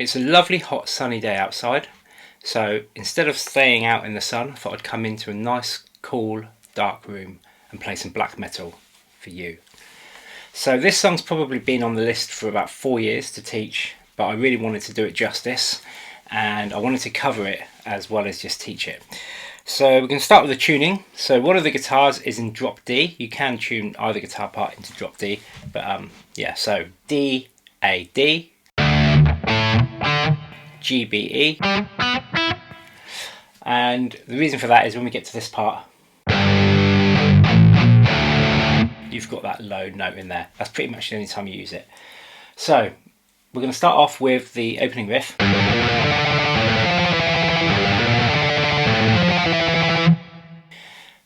It's a lovely hot sunny day outside, so instead of staying out in the sun, I thought I'd come into a nice cool dark room and play some black metal for you. So this song's probably been on the list for about 4 years to teach, but I really wanted to do it justice and I wanted to cover it as well as just teach it. So we're going to start with the tuning. So one of the guitars is in drop D. You can tune either guitar part into drop D, but yeah, so D, A, D, G, B, E, and the reason for that is when we get to this part, you've got that low note in there. That's pretty much the only time you use it. So we're going to start off with the opening riff.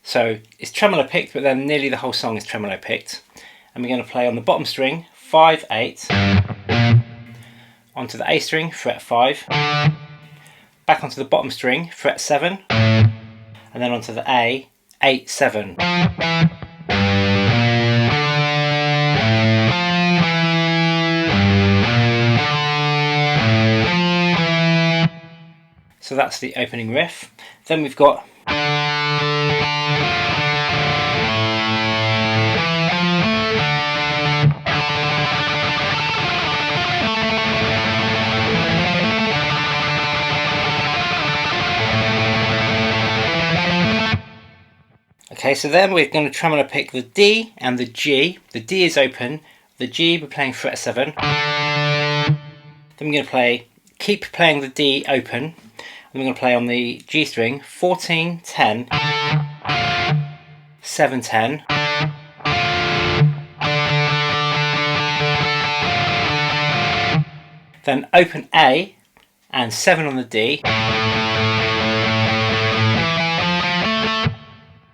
So it's tremolo picked, but then nearly the whole song is tremolo picked. And we're going to play on the bottom string 5, 8, onto the A string, fret 5, back onto the bottom string, fret 7, and then onto the A, 8, 7. So that's the opening riff. Then we've got okay, so then we're going to tremolo pick the D and the G. The D is open, the G we're playing fret 7. Then we're going to keep playing the D open, and we're going to play on the G string 14, 10, 7, 10. Then open A and 7 on the D.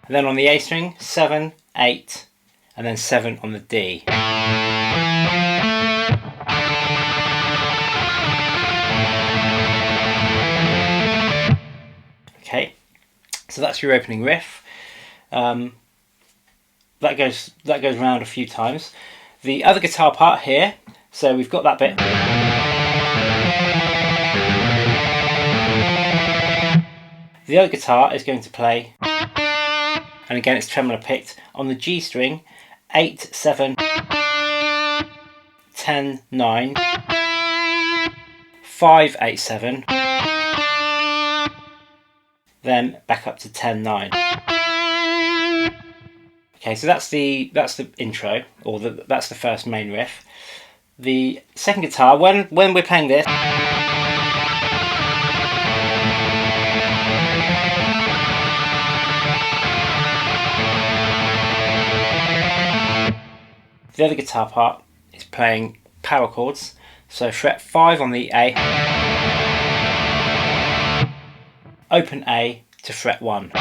And then on the A string, 7, 8, and then 7 on the D. Okay, so that's your opening riff. That goes around a few times. The other guitar part here, so we've got that bit. The other guitar is going to play, and again it's tremolo picked, on the G string 8, 7, 10, 9, 5, 8, 7, then back up to 10, 9. Okay, so that's the intro, or that's the first main riff. The second guitar, when we're playing this, the other guitar part is playing power chords, so fret 5 on the A, open A to fret 1.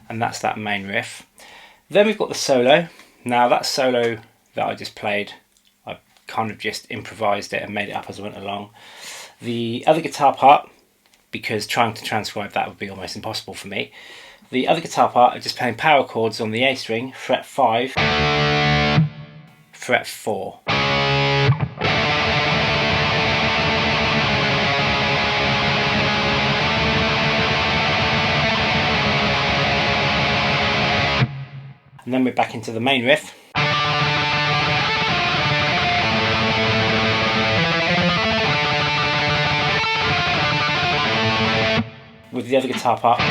And that's that main riff. Then we've got the solo. Now that solo that I just played, I kind of just improvised it and made it up as I went along. The other guitar part, because trying to transcribe that would be almost impossible for me. The other guitar part are just playing power chords on the A string, fret 5, fret 4. And then we're back into the main riff. With the other guitar part.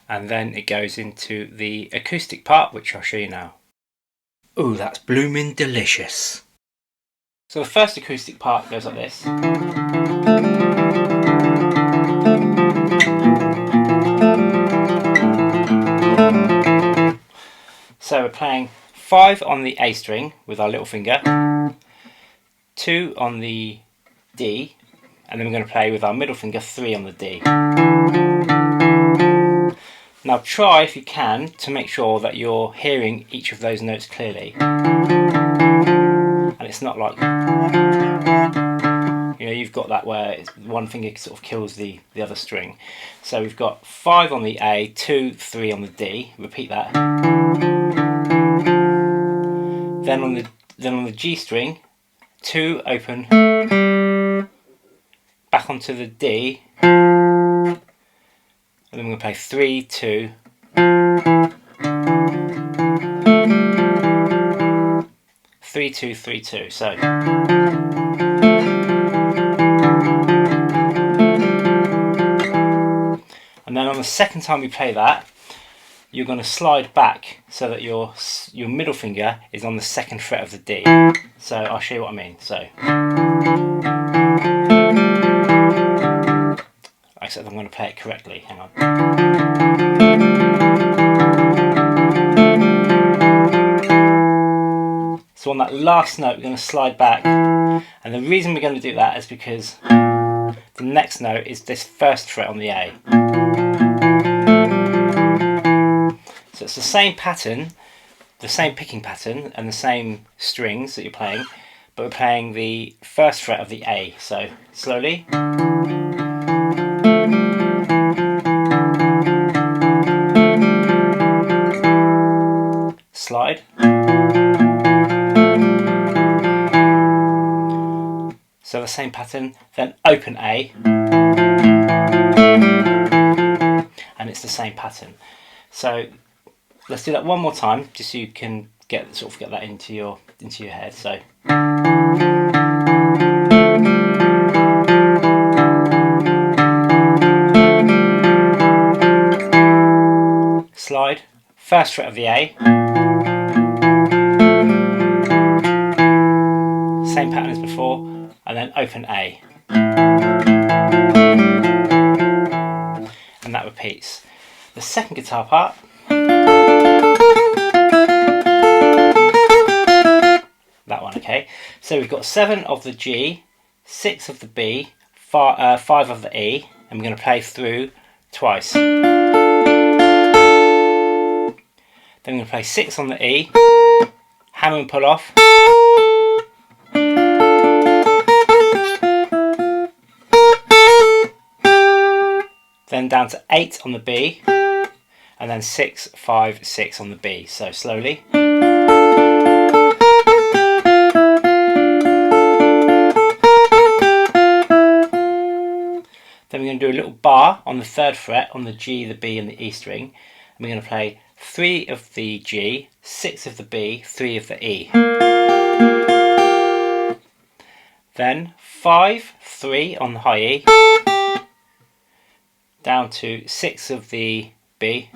And then it goes into the acoustic part, which I'll show you now. Ooh, that's blooming delicious. So the first acoustic part goes like this. So we're playing 5 on the A string with our little finger, 2 on the D, and then we're going to play with our middle finger 3 on the D. Now try, if you can, to make sure that you're hearing each of those notes clearly. And it's not like, you know, you've got that where one finger sort of kills the other string. So we've got 5 on the A, 2, 3 on the D. Repeat that. Then on the G string, 2 open, back onto the D, and then we're going to play 3, 2, 3, 2, 3, 2. So and then on the second time we play that, you're going to slide back so that your middle finger is on the 2nd fret of the D. So I'll show you what I mean. So except I'm going to play it correctly. Hang on. So on that last note, we're going to slide back, and the reason we're going to do that is because the next note is this 1st fret on the A. So it's the same pattern, the same picking pattern, and the same strings that you're playing, but we're playing the 1st fret of the A. So slowly. Slide. So the same pattern, then open A, and it's the same pattern. So let's do that one more time, just so you can get that into your head. So slide, 1st fret of the A, same pattern as before, and then open A, and that repeats. The second guitar part, that one, okay. So we've got 7 of the G, 6 of the B, 5 of the E, and we're going to play through twice. Then we're going to play 6 on the E, hammer and pull off, then down to 8 on the B, and then 6, 5, 6 on the B. So slowly. Then we're going to do a little bar on the 3rd fret on the G, the B and the E string. And we're going to play 3 of the G, 6 of the B, 3 of the E. Then 5, 3 on the high E, down to 6 of the B,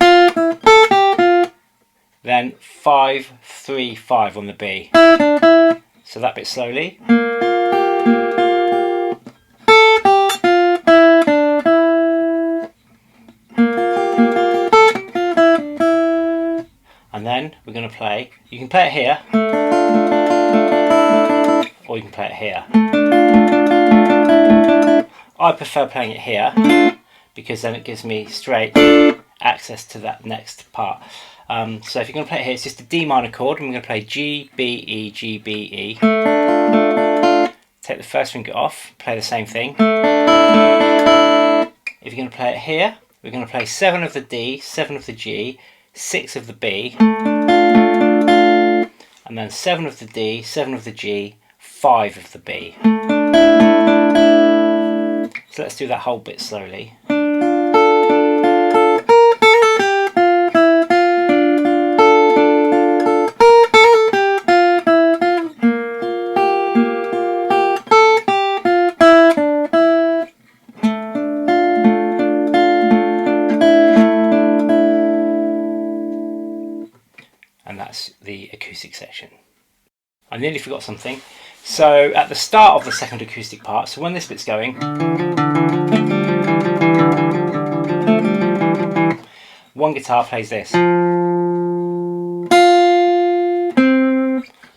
then 5, 3, 5 on the B. So that bit slowly. And then we're going to play, you can play it here, or you can play it here. I prefer playing it here, because then it gives me straight access to that next part. So if you're going to play it here, it's just a D minor chord, and we're going to play G, B, E, G, B, E. Take the 1st finger off, play the same thing. If you're going to play it here, we're going to play 7 of the D, 7 of the G, 6 of the B, and then 7 of the D, 7 of the G, 5 of the B. So let's do that whole bit slowly. And that's the acoustic section. I nearly forgot something. So at the start of the second acoustic part, so when this bit's going, one guitar plays this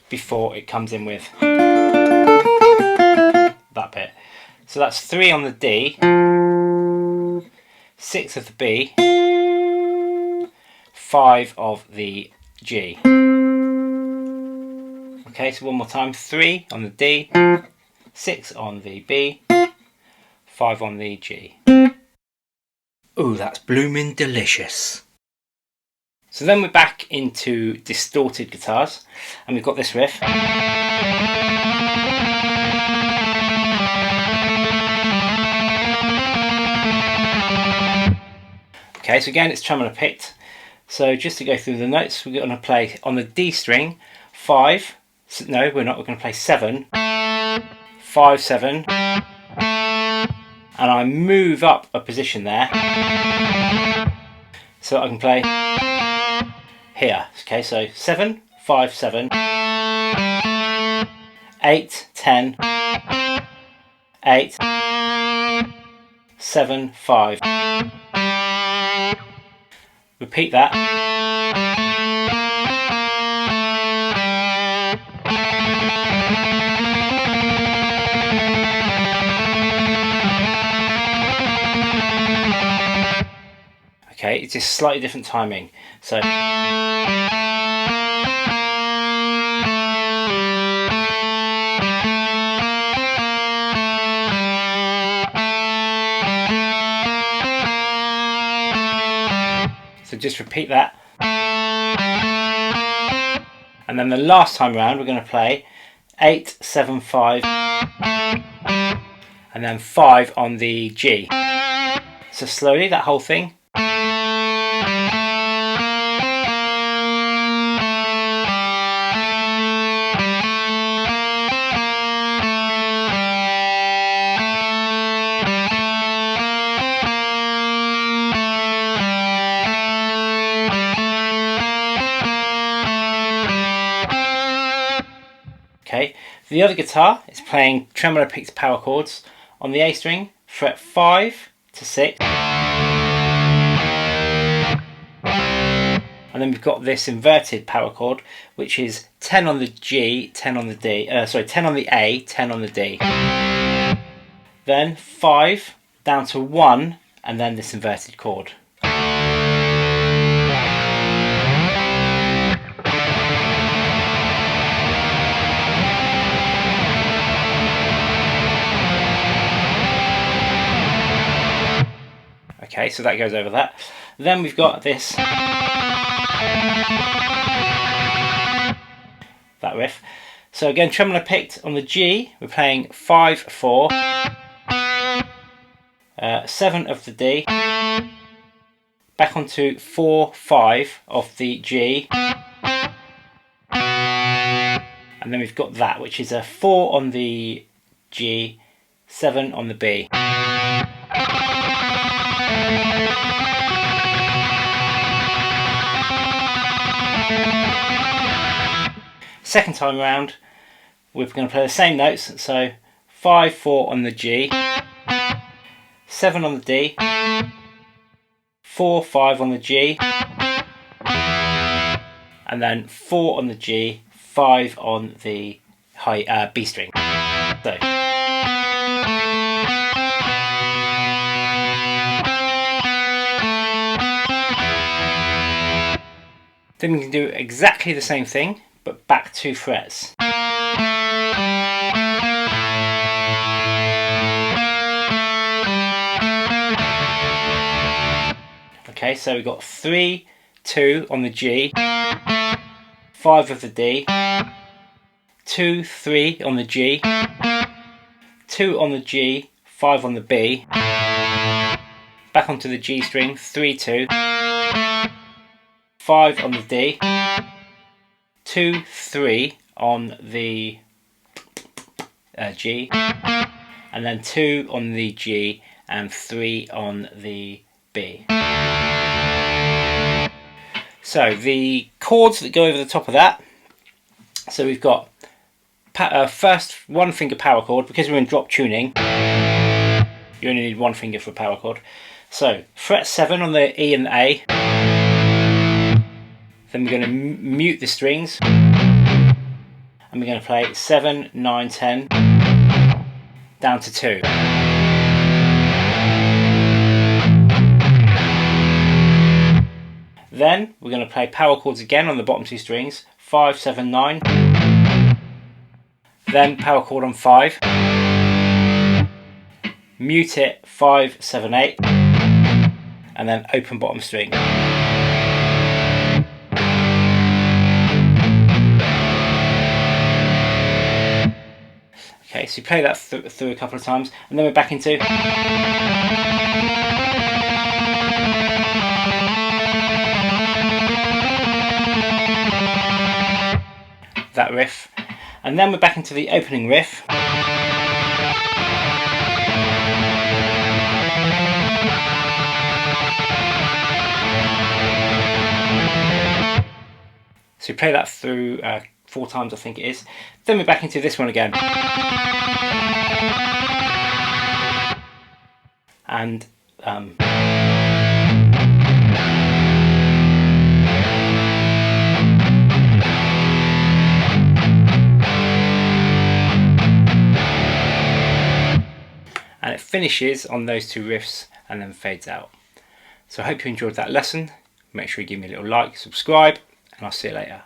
before it comes in with that bit. So that's 3 on the D, 6 of the B, 5 of the G. Okay, so one more time, 3 on the D, 6 on the B, 5 on the G. Ooh, that's blooming delicious. So then we're back into distorted guitars, and we've got this riff. Okay, so again it's tremolo picked. So just to go through the notes, we're going to play on the D string 5. No, we're not. We're going to play 7, 5, 7, and I move up a position there, so I can play here. Okay, so 7, 5, 7, 8, 10, 8, 7, 5. Repeat that. Okay, it's just slightly different timing. So just repeat that. And then the last time around we're going to play 8, 7, 5 and then 5 on the G. So slowly, that whole thing. Okay, the other guitar is playing tremolo picked power chords on the A string, fret 5 to 6, and then we've got this inverted power chord, which is 10 on the G, 10 on the D, 10 on the A, 10 on the D. Then 5 down to 1, and then this inverted chord. Okay, so that goes over that. Then we've got this, that riff. So again, tremolo picked on the G, we're playing 5, 4, 7 of the D, back onto 4, 5 of the G, and then we've got that, which is a 4 on the G, 7 on the B. Second time around, we're going to play the same notes, so 5, 4 on the G, 7 on the D, 4, 5 on the G, and then 4 on the G, 5 on the high B string. So. Then we can do exactly the same thing, but back 2 frets. Okay, so we've got 3, 2 on the G, 5 of the D, 2, 3 on the G, 2 on the G, 5 on the B, back onto the G string, 3, 2, 5 on the D, 2, 3 on the G, and then 2 on the G and 3 on the B. So the chords that go over the top of that, so we've got first 1 finger power chord. Because we're in drop tuning, you only need 1 finger for a power chord. So fret 7 on the E and the A. Then we're going to mute the strings, and we're going to play 7, 9, 10, down to 2. Then we're going to play power chords again on the bottom 2 strings, 5, 7, 9, then power chord on 5, mute it 5, 7, 8, and then open bottom string. Okay, so you play that through a couple of times, and then we're back into that riff, and then we're back into the opening riff. So you play that through 4 times, I think it is. Then we're back into this one again. And it finishes on those 2 riffs and then fades out. So I hope you enjoyed that lesson. Make sure you give me a little like, subscribe, and I'll see you later.